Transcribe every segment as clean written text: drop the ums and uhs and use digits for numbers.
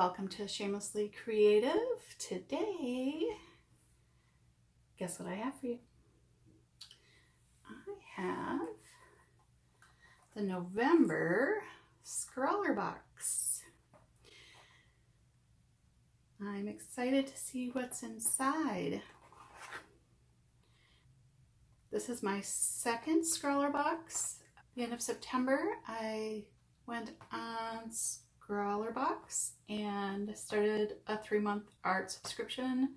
Welcome to Shamelessly Creative. Today, guess what I have for you? I have the November Scrawlrbox. I'm excited to see what's inside. This is my second Scrawlrbox. At the end of September, I went on Scrawlrbox and started a 3-month art subscription.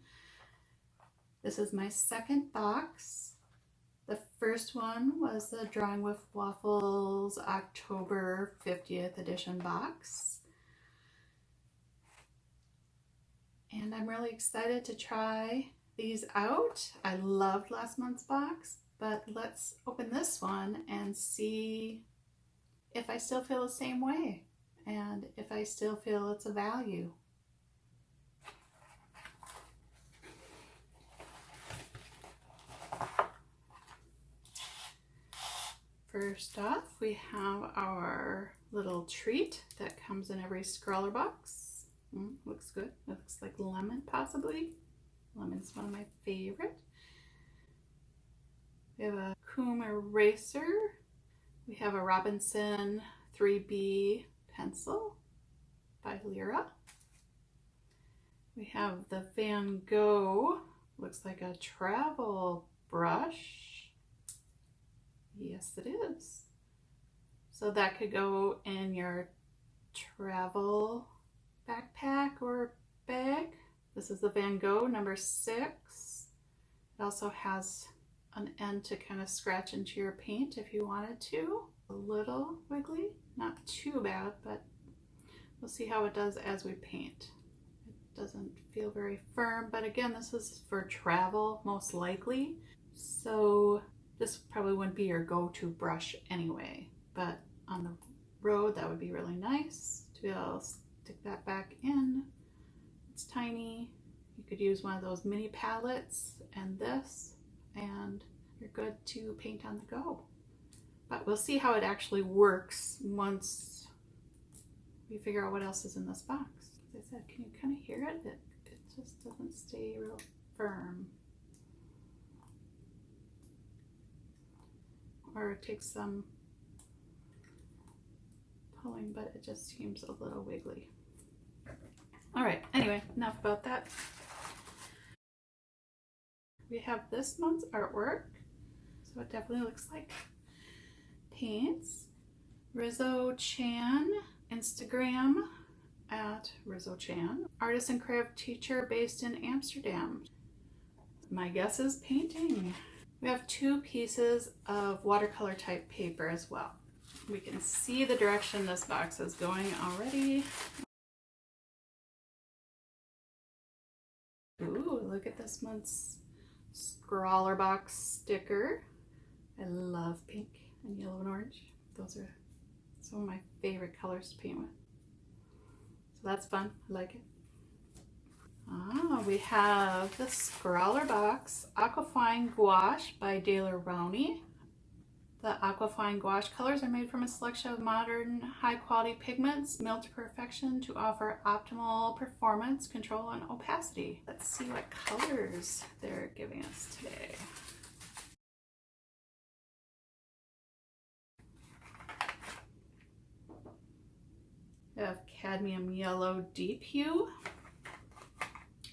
This is my second box. The first one was the Drawing with Waffles October 50th edition box. And I'm really excited to try these out. I loved last month's box, but let's open this one and see if I still feel the same way and if I still feel it's a value. First off, we have our little treat that comes in every Scrawlrbox. Looks good. It looks like lemon, possibly. Lemon's one of my favorite. We have a Coom eraser. We have a Robinson 3B pencil by Lyra. We have the Van Gogh. Looks like a travel brush. Yes, it is. So that could go in your travel backpack or bag. This is the Van Gogh number 6. It also has an end to kind of scratch into your paint if you wanted to. A little wiggly, not too bad, but we'll see how it does as we paint. It doesn't feel very firm, but again, this is for travel most likely. So this probably wouldn't be your go-to brush anyway, but on the road that would be really nice to be able to stick that back in. It's tiny. You could use one of those mini palettes and this, and you're good to paint on the go. But we'll see how it actually works once we figure out what else is in this box. As I said, can you kind of hear it? It just doesn't stay real firm. Or it takes some pulling, but it just seems a little wiggly. All right, anyway, enough about that. We have this month's artwork. So it definitely looks like paints. Rizzo Chan, Instagram at Rizzo Chan. Artist and craft teacher based in Amsterdam. My guess is painting. We have 2 pieces of watercolor type paper as well. We can see the direction this box is going already. Ooh, look at this month's Scrawlrbox sticker. I love pink and yellow and orange. Those are some of my favorite colors to paint with. So that's fun. I like it. We have the Scrawlrbox Aquafine Gouache by Daler-Rowney. The Aquafine Gouache colors are made from a selection of modern, high-quality pigments milled to perfection to offer optimal performance, control, and opacity. Let's see what colors they're giving us today. We have Cadmium Yellow Deep Hue,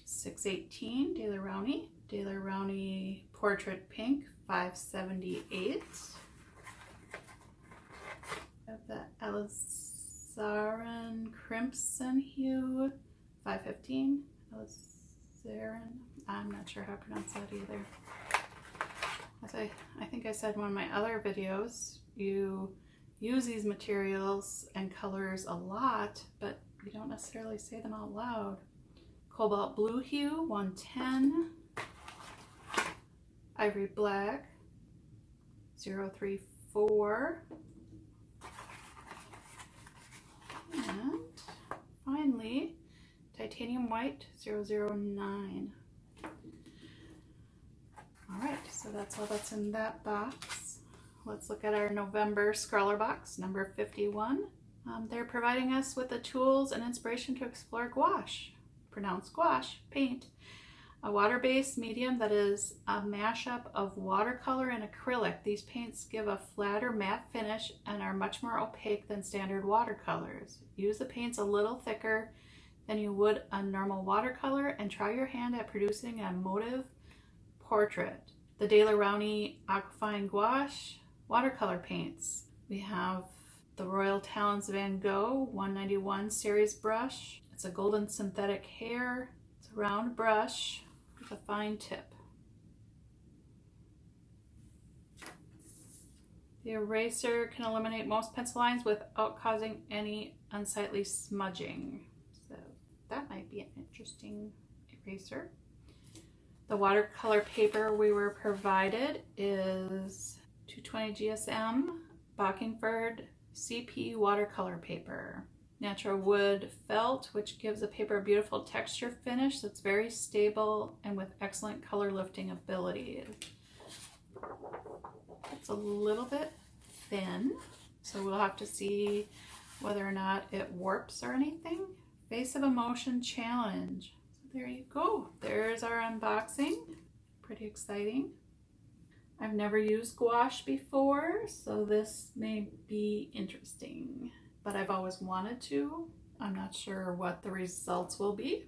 618, Daler-Rowney. Daler-Rowney Portrait Pink, 578. We have the Alizarin Crimson Hue, 515. Alizarin, I'm not sure how to pronounce that either. As I think I said in one of my other videos, you use these materials and colors a lot, but you don't necessarily say them out loud. Cobalt Blue Hue, 110. Ivory Black, 034. And finally, Titanium White, 009. All right, so that's all that's in that box. Let's look at our November Scrawlrbox, number 51. They're providing us with the tools and inspiration to explore gouache, pronounced gouache, paint. A water-based medium that is a mashup of watercolor and acrylic. These paints give a flatter matte finish and are much more opaque than standard watercolors. Use the paints a little thicker than you would a normal watercolor and try your hand at producing an emotive portrait. The Daler-Rowney Aquafine Gouache watercolor paints. We have the Royal Talons Van Gogh 191 series brush. It's a golden synthetic hair. It's a round brush with a fine tip. The eraser can eliminate most pencil lines without causing any unsightly smudging. So that might be an interesting eraser. The watercolor paper we were provided is 220 GSM Bockingford CP watercolor paper. Natural wood felt, which gives the paper a beautiful texture finish that's very stable and with excellent color lifting abilities. It's a little bit thin, so we'll have to see whether or not it warps or anything. Face of Emotion Challenge. So there you go. There's our unboxing. Pretty exciting. I've never used gouache before, so this may be interesting, but I've always wanted to. I'm not sure what the results will be,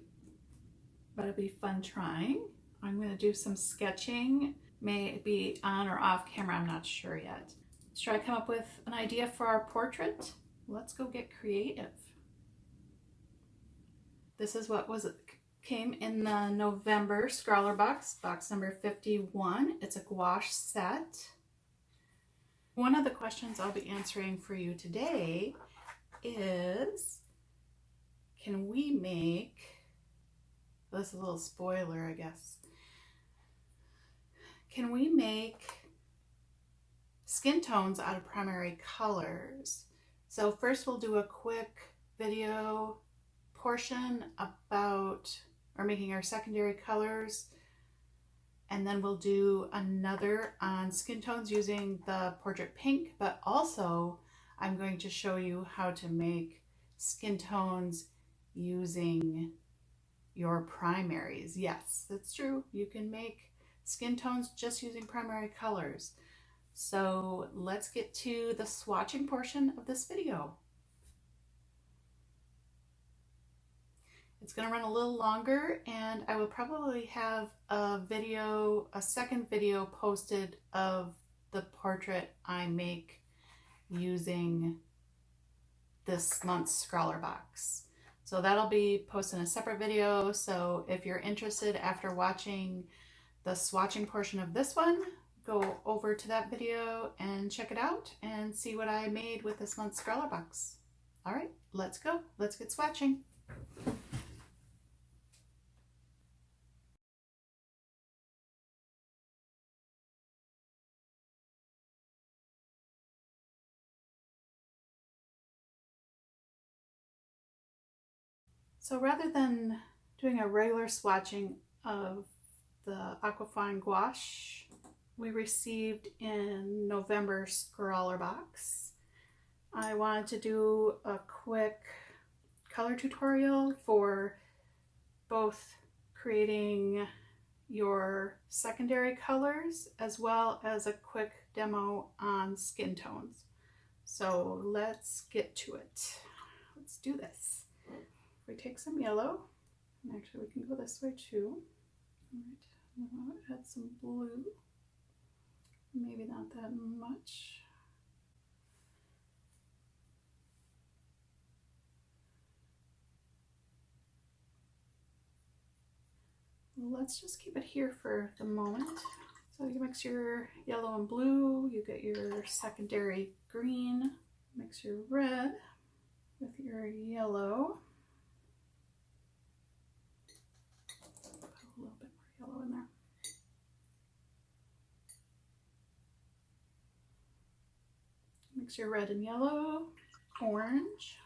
but it'll be fun trying. I'm going to do some sketching, maybe on or off camera, I'm not sure yet. Let's try to come up with an idea for our portrait. Let's go get creative. This is what came in the November Scrawlrbox, box number 51. It's a gouache set. One of the questions I'll be answering for you today is, can we make, this is a little spoiler, I guess. Can we make skin tones out of primary colors? So first we'll do a quick video portion about making our secondary colors, and then we'll do another on skin tones using the portrait pink, but also I'm going to show you how to make skin tones using your primaries. Yes, that's true. You can make skin tones just using primary colors. So let's get to the swatching portion of this video. It's going to run a little longer, and I will probably have a second video posted of the portrait I make using this month's Scrawlrbox. So that'll be posted in a separate video. So if you're interested after watching the swatching portion of this one, go over to that video and check it out and see what I made with this month's Scrawlrbox. All right, let's go. Let's get swatching. So rather than doing a regular swatching of the Aquafine gouache we received in November Scrawlrbox, I wanted to do a quick color tutorial for both creating your secondary colors as well as a quick demo on skin tones. So let's get to it. Let's do this. We take some yellow, and actually we can go this way too. All right, I'll add some blue, maybe not that much. Let's just keep it here for the moment. So you mix your yellow and blue, you get your secondary green, mix your red with your yellow. A little bit more yellow in there. Mix your red and yellow, orange.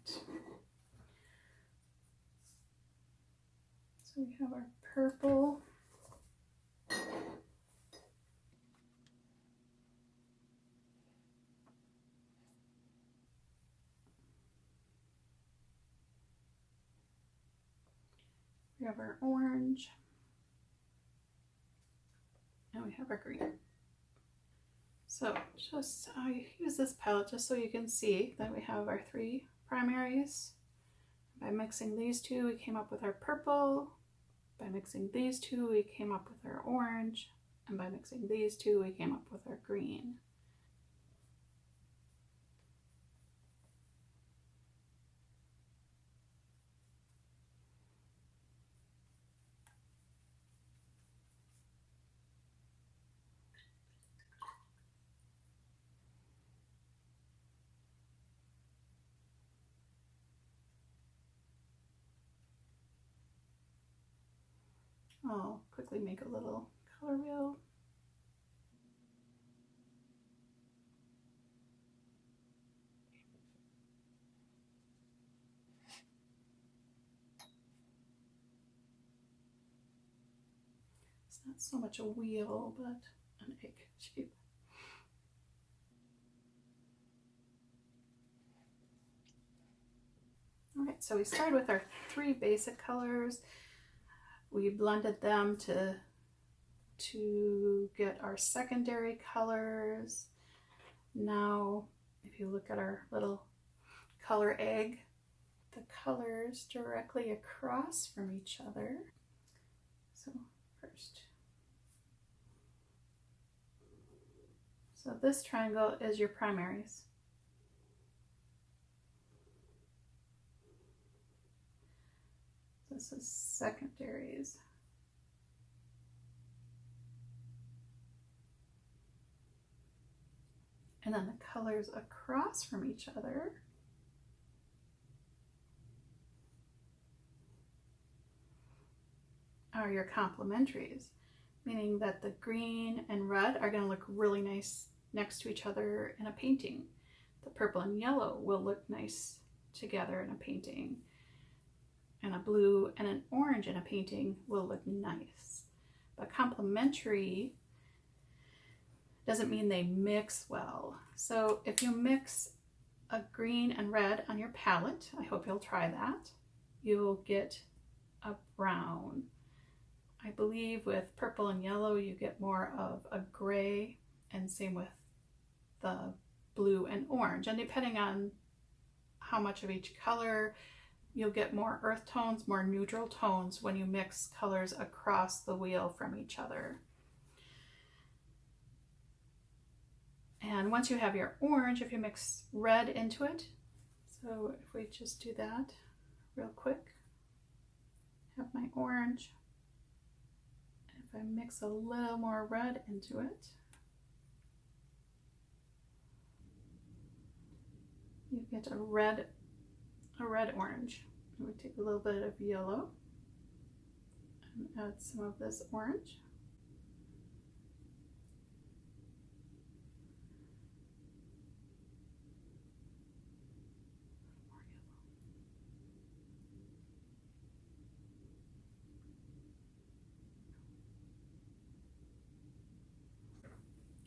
So we have our purple. We have our orange. And we have our green. So just I use this palette just so you can see that we have our 3 primaries. By mixing these two, we came up with our purple. By mixing these two, we came up with our orange. And by mixing these two, we came up with our green. I'll quickly make a little color wheel. It's not so much a wheel, but an egg shape. All right, so we started with our 3 basic colors. We blended them to get our secondary colors. Now, if you look at our little color egg, the colors directly across from each other. So first, so this triangle is your primaries. This is secondaries. And then the colors across from each other are your complementaries, meaning that the green and red are going to look really nice next to each other in a painting. The purple and yellow will look nice together in a painting. And a blue and an orange in a painting will look nice. But complementary doesn't mean they mix well. So if you mix a green and red on your palette, I hope you'll try that, you'll get a brown. I believe with purple and yellow you get more of a gray, and same with the blue and orange. And depending on how much of each color, you'll get more earth tones, more neutral tones when you mix colors across the wheel from each other. And once you have your orange, if you mix red into it, so if we just do that real quick, have my orange, and if I mix a little more red into it, you get a red orange. And we take a little bit of yellow and add some of this orange.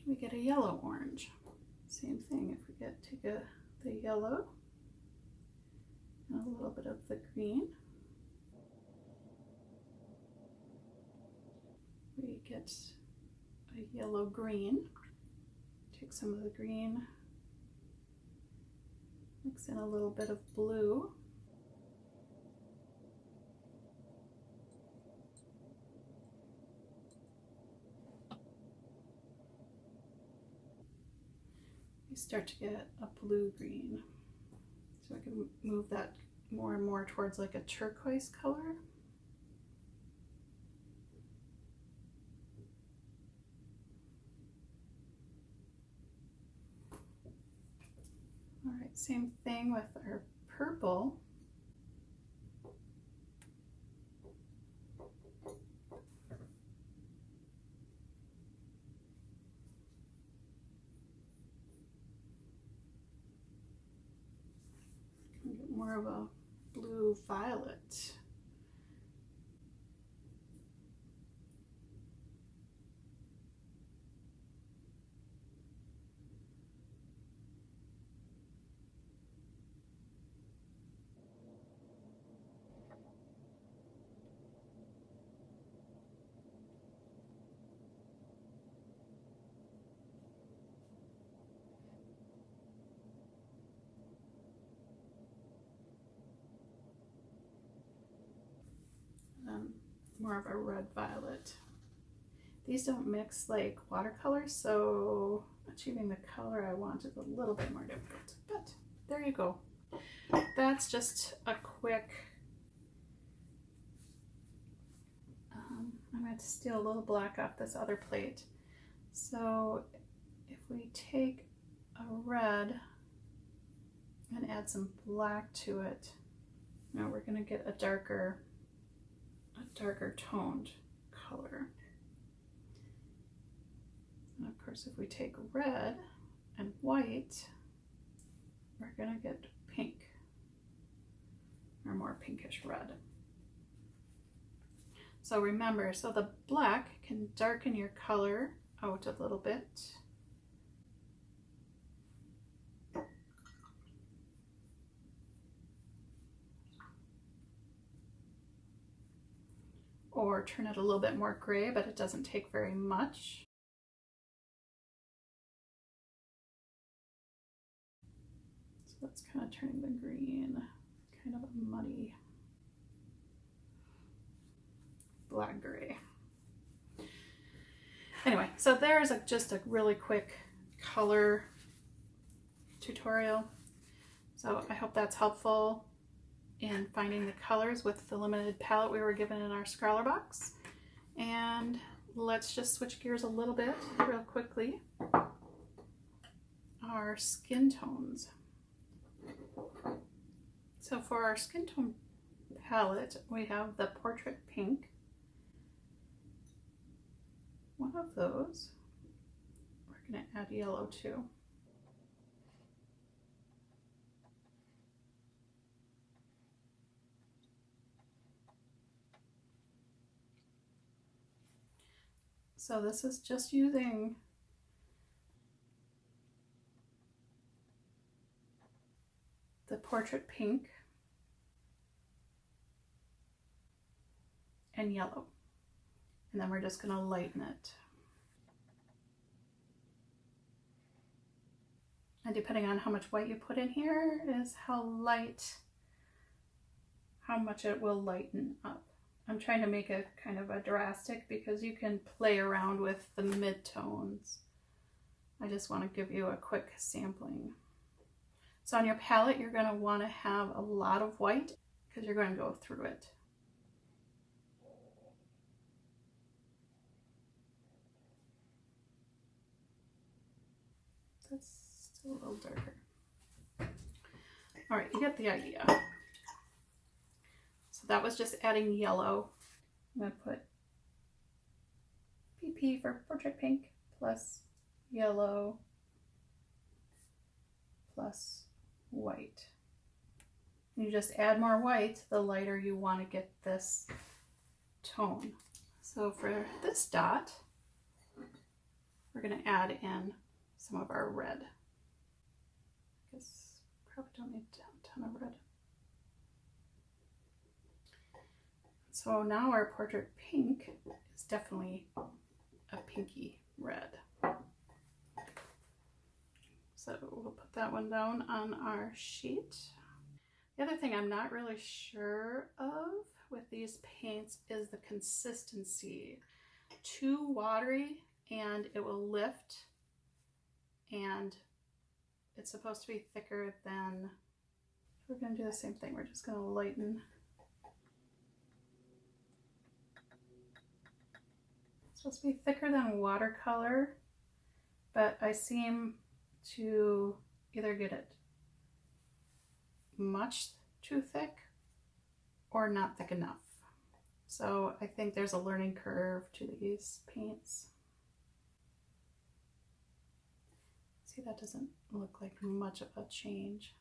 We get a yellow orange. Same thing, if we take the yellow and a little bit of the green, we get a yellow green. Take some of the green, mix in a little bit of blue. You start to get a blue-green. So I can move that more and more towards like a turquoise color. All right, same thing with our purple. Get more of a blue violet. More of a red violet. These don't mix like watercolor, so achieving the color I want is a little bit more difficult, but there you go. That's just a quick, I'm going to steal a little black off this other plate. So if we take a red and add some black to it, now we're going to get a darker toned color. And of course, if we take red and white, we're going to get pink, or more pinkish red. So remember, so the black can darken your color out a little bit. Or turn it a little bit more gray, but it doesn't take very much. So that's kind of turning the green, kind of a muddy black gray. Anyway, so there's just a really quick color tutorial. So I hope that's helpful in finding the colors with the limited palette we were given in our Scrawlrbox. And let's just switch gears a little bit real quickly. Our skin tones. So for our skin tone palette, we have the Portrait Pink. One of those. We're going to add yellow to. So this is just using the Portrait Pink and yellow. And then we're just going to lighten it. And depending on how much white you put in here is how much it will lighten up. I'm trying to make it kind of a drastic because you can play around with the mid-tones. I just want to give you a quick sampling. So on your palette, you're going to want to have a lot of white because you're going to go through it. That's still a little darker. All right, you get the idea. So that was just adding yellow. I'm going to put PP for Portrait Pink plus yellow plus white. You just add more white the lighter you want to get this tone. So for this dot, we're going to add in some of our red. I guess probably don't need a ton of red. So now our Portrait Pink is definitely a pinky red. So we'll put that one down on our sheet. The other thing I'm not really sure of with these paints is the consistency. Too watery and it will lift, and it's supposed to be thicker than, we're going to do the same thing. We're just going to lighten. It's supposed to be thicker than watercolor, but I seem to either get it much too thick or not thick enough. So I think there's a learning curve to these paints. See, that doesn't look like much of a change.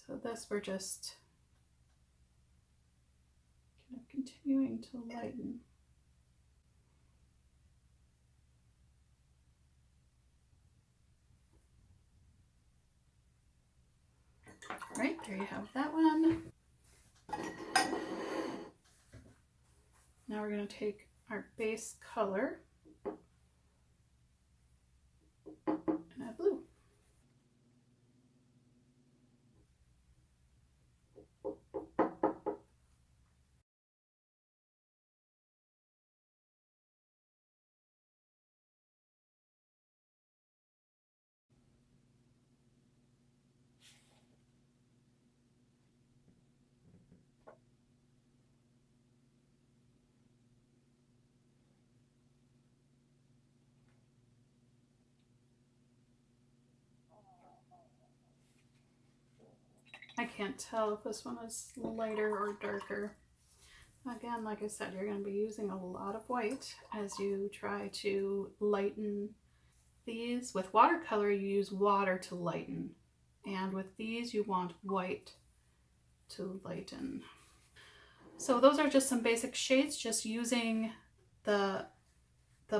So this we're just kind of continuing to lighten. All right, there you have that one. Now we're going to take our base color and add blue. I can't tell if this one is lighter or darker. Again, like I said, you're going to be using a lot of white as you try to lighten these. With watercolor, you use water to lighten. And with these, you want white to lighten. So those are just some basic shades, just using the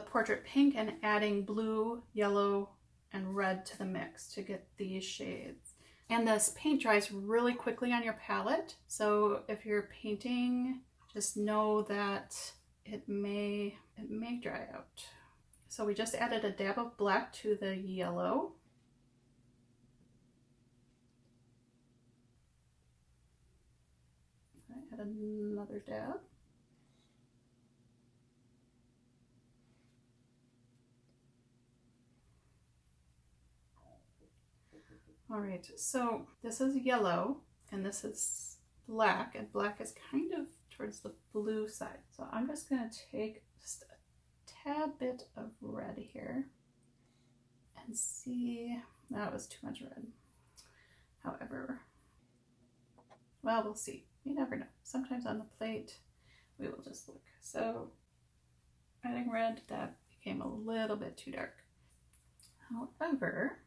portrait pink and adding blue, yellow, and red to the mix to get these shades. And this paint dries really quickly on your palette. So if you're painting, just know that it may dry out. So we just added a dab of black to the yellow. I add another dab. All right, so this is yellow and this is black, and black is kind of towards the blue side. So I'm just going to take just a tad bit of red here and see. That was too much red. However, well, we'll see. You never know. Sometimes on the plate, we will just look. So adding red, that became a little bit too dark. However,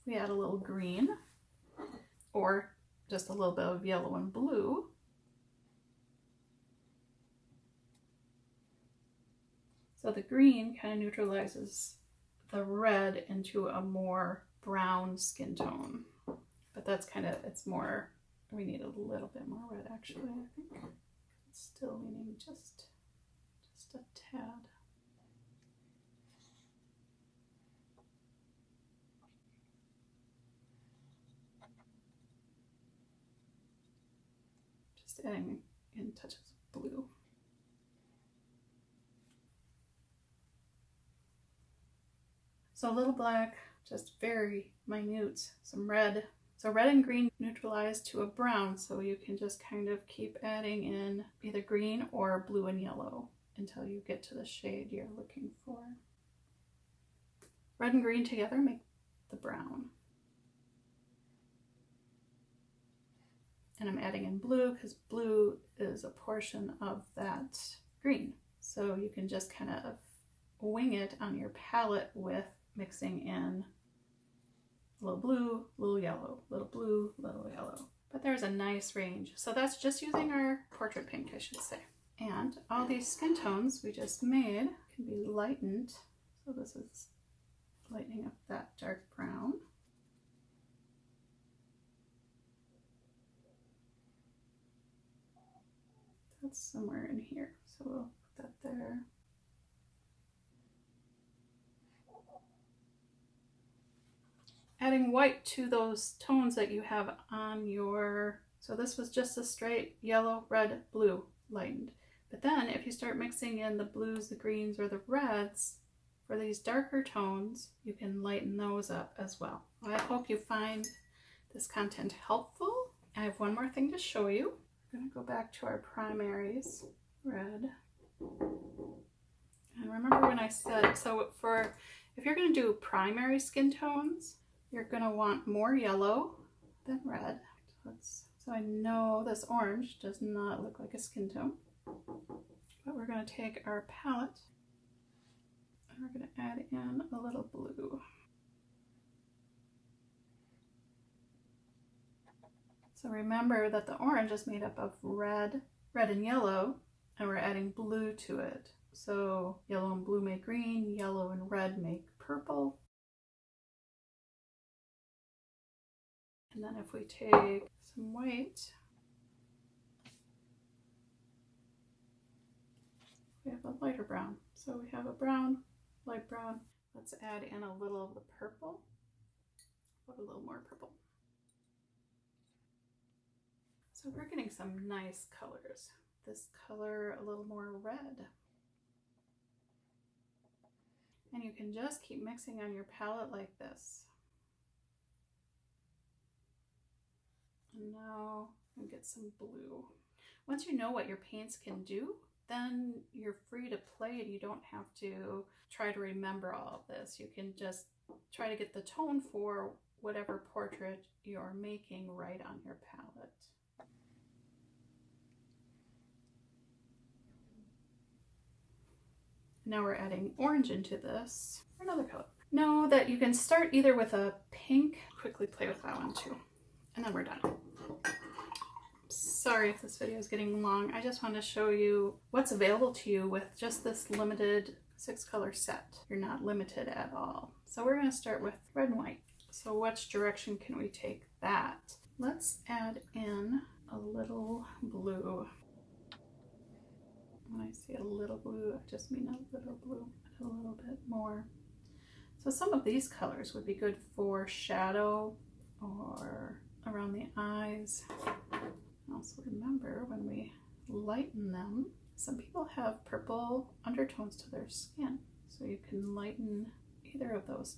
we add a little green or just a little bit of yellow and blue. So the green kind of neutralizes the red into a more brown skin tone. But that's kind of, it's more, we need a little bit more red actually, I think. It's still leaning just a tad. Just adding in touches of blue. So a little black, just very minute, some red. So red and green neutralize to a brown, so you can just kind of keep adding in either green or blue and yellow until you get to the shade you're looking for. Red and green together make the brown. And I'm adding in blue because blue is a portion of that green. So you can just kind of wing it on your palette with mixing in a little blue, little yellow, little blue, little yellow. But there's a nice range. So that's just using our portrait pink, I should say. And all these skin tones we just made can be lightened. So this is lightening up that dark brown. That's somewhere in here, so we'll put that there. Adding white to those tones that you have on your, so this was just a straight yellow, red, blue lightened. But then if you start mixing in the blues, the greens, or the reds for these darker tones, you can lighten those up as well. I hope you find this content helpful. I have one more thing to show you. We're going to go back to our Primaries red. And remember when I said, so for, if you're going to do primary skin tones, you're going to want more yellow than red. So I know this orange does not look like a skin tone, but we're going to take our palette and we're going to add in a little blue. So remember that the orange is made up of red and yellow, and we're adding blue to it. So yellow and blue make green, yellow and red make purple. And then if we take some white, we have a lighter brown. So we have a brown, light brown. Let's add in a little of the purple. Put a little more purple. So we're getting some nice colors. This color a little more red. And you can just keep mixing on your palette like this. And now we'll get some blue. Once you know what your paints can do, then you're free to play and you don't have to try to remember all of this. You can just try to get the tone for whatever portrait you're making right on your palette. Now we're adding orange into this, or another color. Know that you can start either with a pink, quickly play with that one too, and then we're done. Sorry if this video is getting long. I just want to show you what's available to you with just this limited 6-color set. You're not limited at all. So we're going to start with red and white. So which direction can we take that? Let's add in a little blue. When I say a little blue, I just mean a little blue, a little bit more. So some of these colors would be good for shadow or around the eyes. Also remember when we lighten them, some people have purple undertones to their skin. So you can lighten either of those,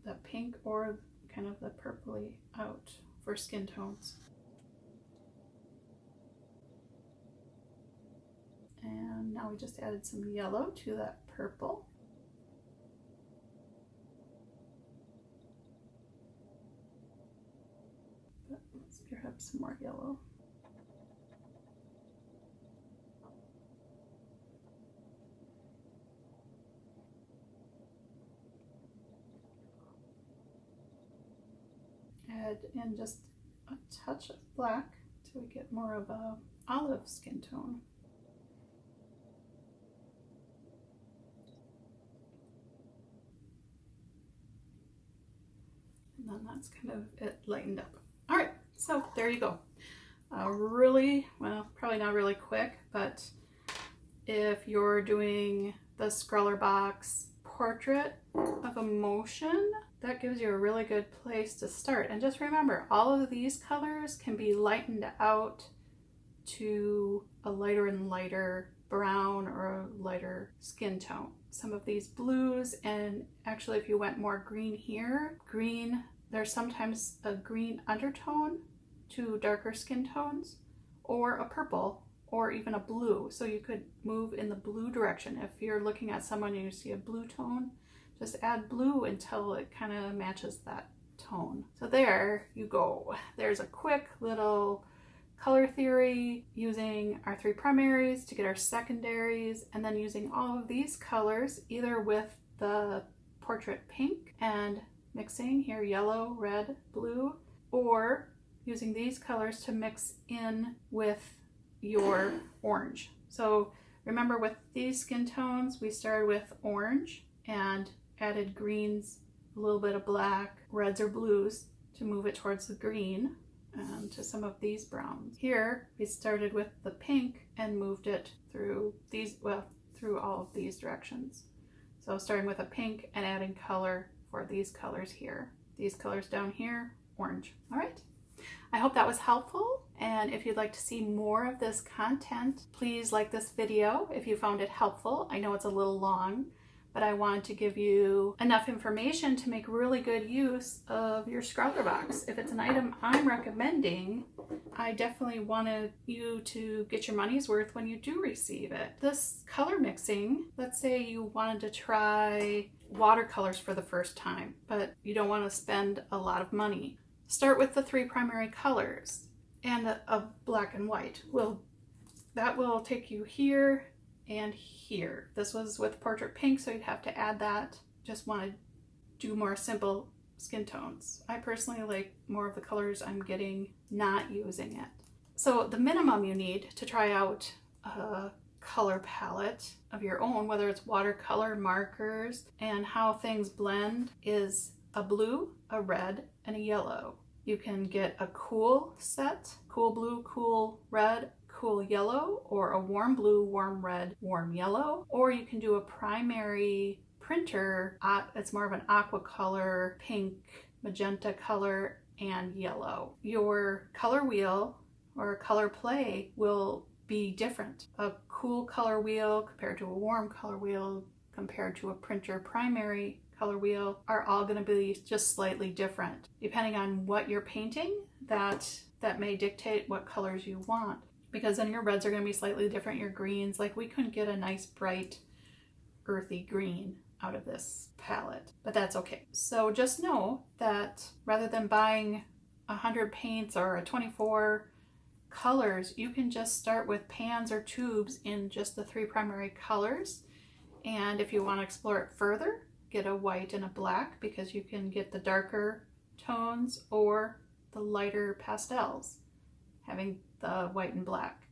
the pink or kind of the purpley out for skin tones. And now we just added some yellow to that purple. But let's grab some more yellow. Add in just a touch of black till we get more of a olive skin tone. And then that's kind of it lightened up. All right, so there you go. Really, well, probably not really quick, but if you're doing the Scrawlrbox portrait of emotion, that gives you a really good place to start. And just remember, all of these colors can be lightened out to a lighter and lighter brown or a lighter skin tone. Some of these blues, and actually if you went more green here, green, there's sometimes a green undertone to darker skin tones, or a purple, or even a blue. So you could move in the blue direction. If you're looking at someone and you see a blue tone, just add blue until it kind of matches that tone. So there you go. There's a quick little color theory using our 3 primaries to get our secondaries, and then using all of these colors either with the portrait pink and mixing here yellow, red, blue, or using these colors to mix in with your orange. So remember, with these skin tones we started with orange and added greens, a little bit of black, reds or blues to move it towards the green, and to some of these browns. Here we started with the pink and moved it through these, well, through all of these directions. So starting with a pink and adding color for these colors here. These colors down here, orange. All right. I hope that was helpful. And if you'd like to see more of this content, please like this video if you found it helpful. I know it's a little long, but I wanted to give you enough information to make really good use of your Scrawlrbox. If it's an item I'm recommending, I definitely wanted you to get your money's worth when you do receive it. This color mixing, let's say you wanted to try watercolors for the first time, but you don't want to spend a lot of money. Start with the 3 primary colors and a black and white. That will take you here and here. This was with portrait pink, so you'd have to add that. Just want to do more simple skin tones. I personally like more of the colors I'm getting not using it. So the minimum you need to try out a color palette of your own, whether it's watercolor, markers, and how things blend, is a blue, a red, and a yellow. You can get a cool set, cool blue, cool red, cool yellow, or a warm blue, warm red, warm yellow, or you can do a primary printer. It's more of an aqua color, pink, magenta color, and yellow. Your color wheel or color play will be different. A cool color wheel compared to a warm color wheel compared to a printer primary color wheel are all going to be just slightly different. Depending on what you're painting, that may dictate what colors you want, because then your reds are going to be slightly different. Your greens, like we couldn't get a nice bright earthy green out of this palette, but that's okay. So just know that rather than buying 100 paints or a 24 colors, you can just start with pans or tubes in just the 3 primary colors. And if you want to explore it further, get a white and a black, because you can get the darker tones or the lighter pastels, having the white and black.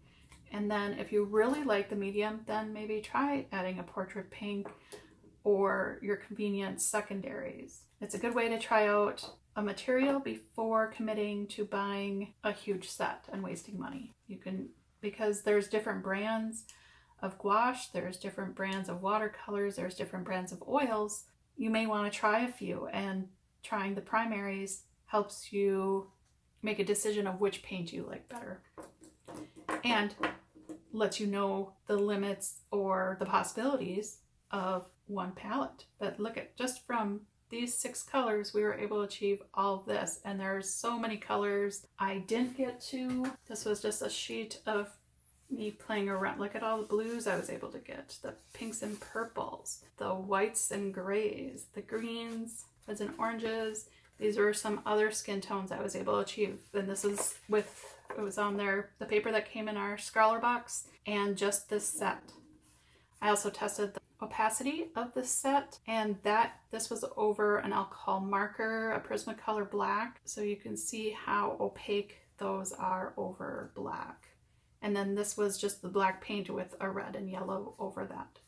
And then if you really like the medium, then maybe try adding a portrait pink or your convenient secondaries. It's a good way to try out a material before committing to buying a huge set and wasting money. You can, because there's different brands of gouache, there's different brands of watercolors, there's different brands of oils. You may want to try a few, and trying the primaries helps you make a decision of which paint you like better, and lets you know the limits or the possibilities of one palette. But look at, just from these 6 colors, we were able to achieve all of this, and there's so many colors I didn't get to. This was just a sheet of me playing around. Look at all the blues I was able to get, the pinks and purples, the whites and grays, the greens, reds and oranges. These were some other skin tones I was able to achieve. And this is with, it was on there, the paper that came in our Scrawlrbox, and just this set. I also tested the opacity of this set, and this was over an alcohol marker, a Prismacolor black, so you can see how opaque those are over black. And then this was just the black paint with a red and yellow over that.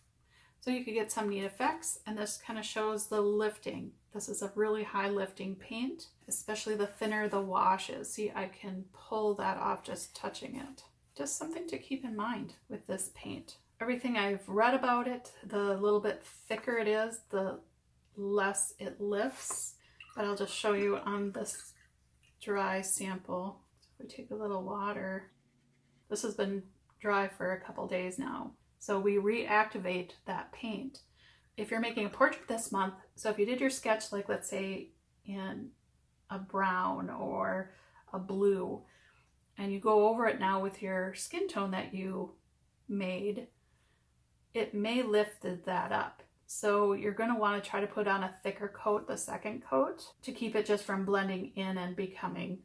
So you could get some neat effects, and this kind of shows the lifting. This is a really high lifting paint, especially the thinner the wash is. See, I can pull that off just touching it. Just something to keep in mind with this paint. Everything I've read about it, the little bit thicker it is, the less it lifts. But I'll just show you on this dry sample. We take a little water. This has been dry for a couple days now. So we reactivate that paint. If you're making a portrait this month, so if you did your sketch, like let's say in a brown or a blue, and you go over it now with your skin tone that you made, it may lift that up. So you're going to want to try to put on a thicker coat, the second coat, to keep it just from blending in and becoming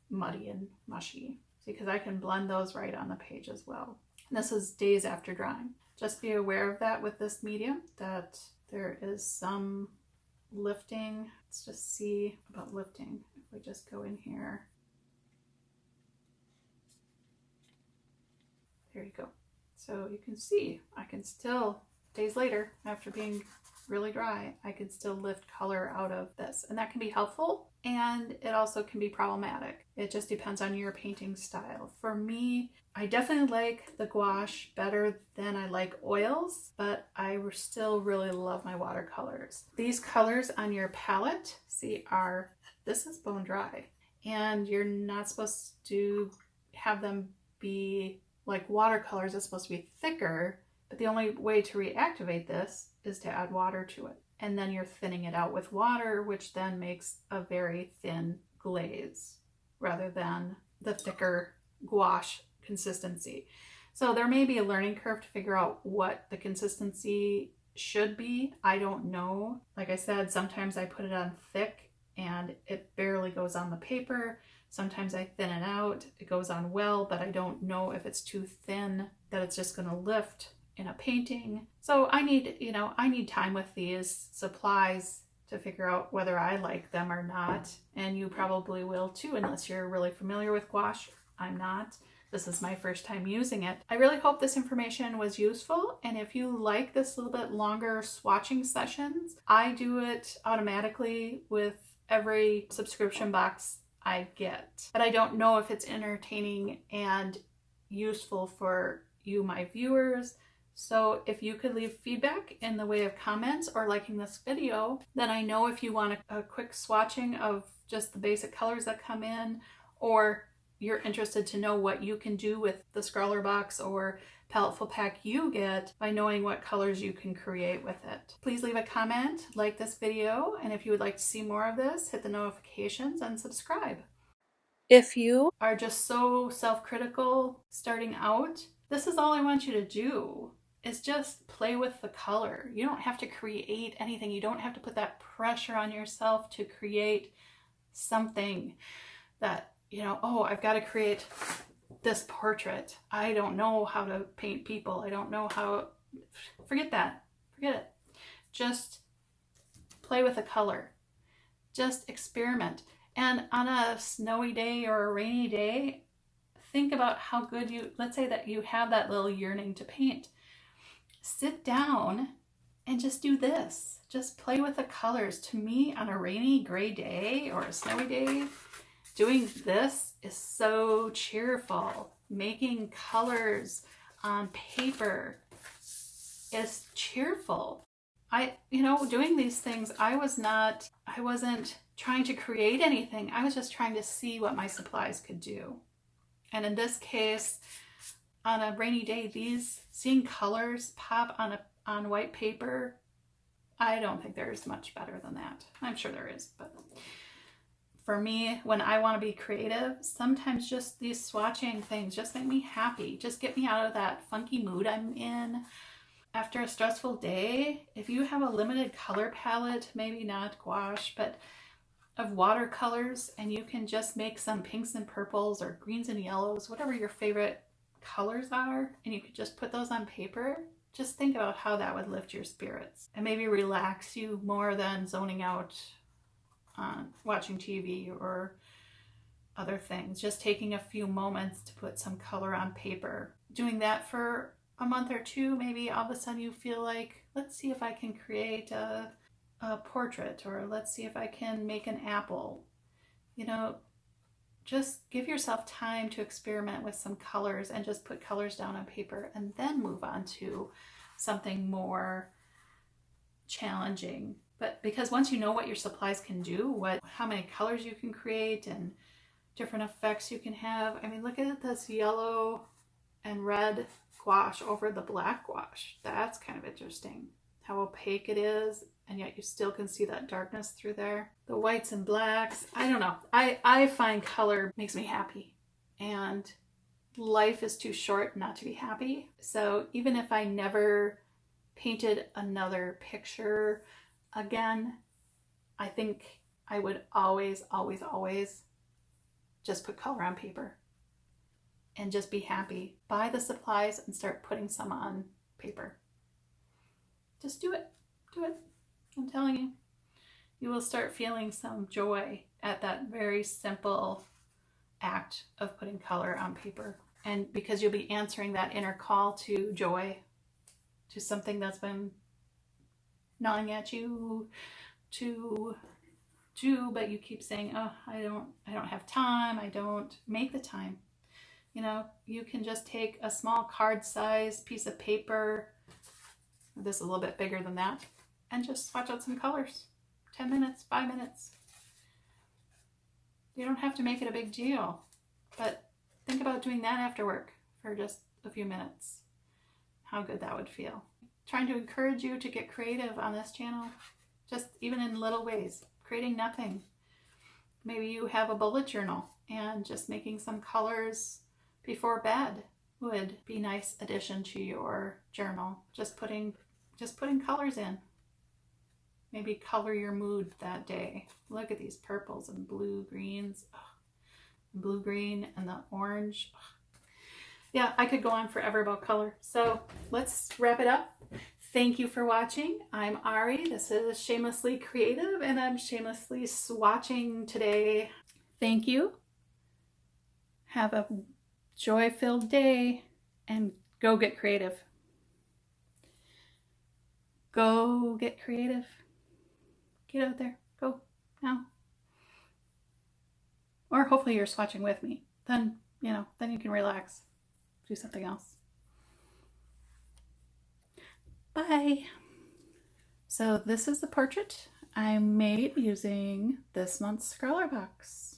muddy and mushy. See, because I can blend those right on the page as well. And this is days after drying. Just be aware of that with this medium, that there is some lifting. Let's just see about lifting. If we just go in here. There you go. So you can see, I can still, days later, after being really dry, I can still lift color out of this. And that can be helpful, and it also can be problematic. It just depends on your painting style. For me, I definitely like the gouache better than I like oils, but I still really love my watercolors. These colors on your palette, see, this is bone dry, and you're not supposed to have them be like watercolors. It's supposed to be thicker, but the only way to reactivate this is to add water to it. And then you're thinning it out with water, which then makes a very thin glaze rather than the thicker gouache consistency. So there may be a learning curve to figure out what the consistency should be. I don't know. Like I said, sometimes I put it on thick and it barely goes on the paper. Sometimes I thin it out. It goes on well, but I don't know if it's too thin that it's just going to lift in a painting. So I need time with these supplies to figure out whether I like them or not. And you probably will too, unless you're really familiar with gouache. I'm not. This is my first time using it. I really hope this information was useful. And if you like this little bit longer swatching sessions, I do it automatically with every subscription box I get. But I don't know if it's entertaining and useful for you, my viewers. So if you could leave feedback in the way of comments or liking this video, then I know if you want a quick swatching of just the basic colors that come in, or you're interested to know what you can do with the Scrawlrbox or Palettefull pack you get by knowing what colors you can create with it. Please leave a comment, like this video, and if you would like to see more of this, hit the notifications and subscribe. If you are just so self-critical starting out, this is all I want you to do, is just play with the color. You don't have to create anything. You don't have to put that pressure on yourself to create something that, you know, oh, I've got to create this portrait. I don't know how to paint people. I don't know how. Forget that. Forget it. Just play with the color. Just experiment. And on a snowy day or a rainy day, think about how good let's say that you have that little yearning to paint. Sit down and just do this. Just play with the colors. To me, on a rainy, gray day or a snowy day, doing this is so cheerful. Making colors on paper is cheerful. Doing these things, I wasn't trying to create anything. I was just trying to see what my supplies could do. And in this case, on a rainy day, seeing colors pop on white paper, I don't think there's much better than that. I'm sure there is, but for me, when I want to be creative, sometimes just these swatching things just make me happy. Just get me out of that funky mood I'm in. After a stressful day, if you have a limited color palette, maybe not gouache, but of watercolors, and you can just make some pinks and purples or greens and yellows, whatever your favorite colors are, and you could just put those on paper, just think about how that would lift your spirits and maybe relax you more than zoning out on watching TV or other things. Just taking a few moments to put some color on paper. Doing that for a month or two, maybe all of a sudden you feel like, let's see if I can create a portrait, or let's see if I can make an apple. Just give yourself time to experiment with some colors and just put colors down on paper, and then move on to something more challenging. But because once you know what your supplies can do, how many colors you can create and different effects you can have. I mean, look at this yellow and red gouache over the black gouache. That's kind of interesting. How opaque it is, and yet you still can see that darkness through there. The whites and blacks, I don't know. I find color makes me happy, and life is too short not to be happy. So even if I never painted another picture again, I think I would always, always, always just put color on paper and just be happy. Buy the supplies and start putting some on paper. Just do it. Do it. I'm telling you. You will start feeling some joy at that very simple act of putting color on paper. And because you'll be answering that inner call to joy, to something that's been gnawing at you to do, but you keep saying, oh, I don't have time. I don't make the time. You can just take a small card size piece of paper, this is a little bit bigger than that, and just swatch out some colors. 10 minutes, 5 minutes. You don't have to make it a big deal, but think about doing that after work for just a few minutes. How good that would feel. Trying to encourage you to get creative on this channel, just even in little ways, creating nothing. Maybe you have a bullet journal, and just making some colors before bed would be a nice addition to your journal. Just putting colors in. Maybe color your mood that day. Look at these purples and blue greens. Oh, blue green and the orange. Oh. Yeah, I could go on forever about color. So let's wrap it up. Thank you for watching. I'm Ari. This is Shamelessly Creative, and I'm shamelessly swatching today. Thank you. Have a joy-filled day and go get creative. Go get creative. Get out there. Go now. Or hopefully you're swatching with me. Then, then you can relax. Do something else. Bye. So this is the portrait I made using this month's Scrawlrbox.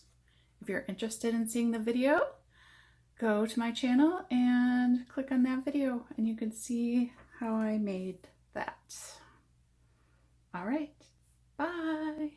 If you're interested in seeing the video, go to my channel and click on that video and you can see how I made that. All right, bye.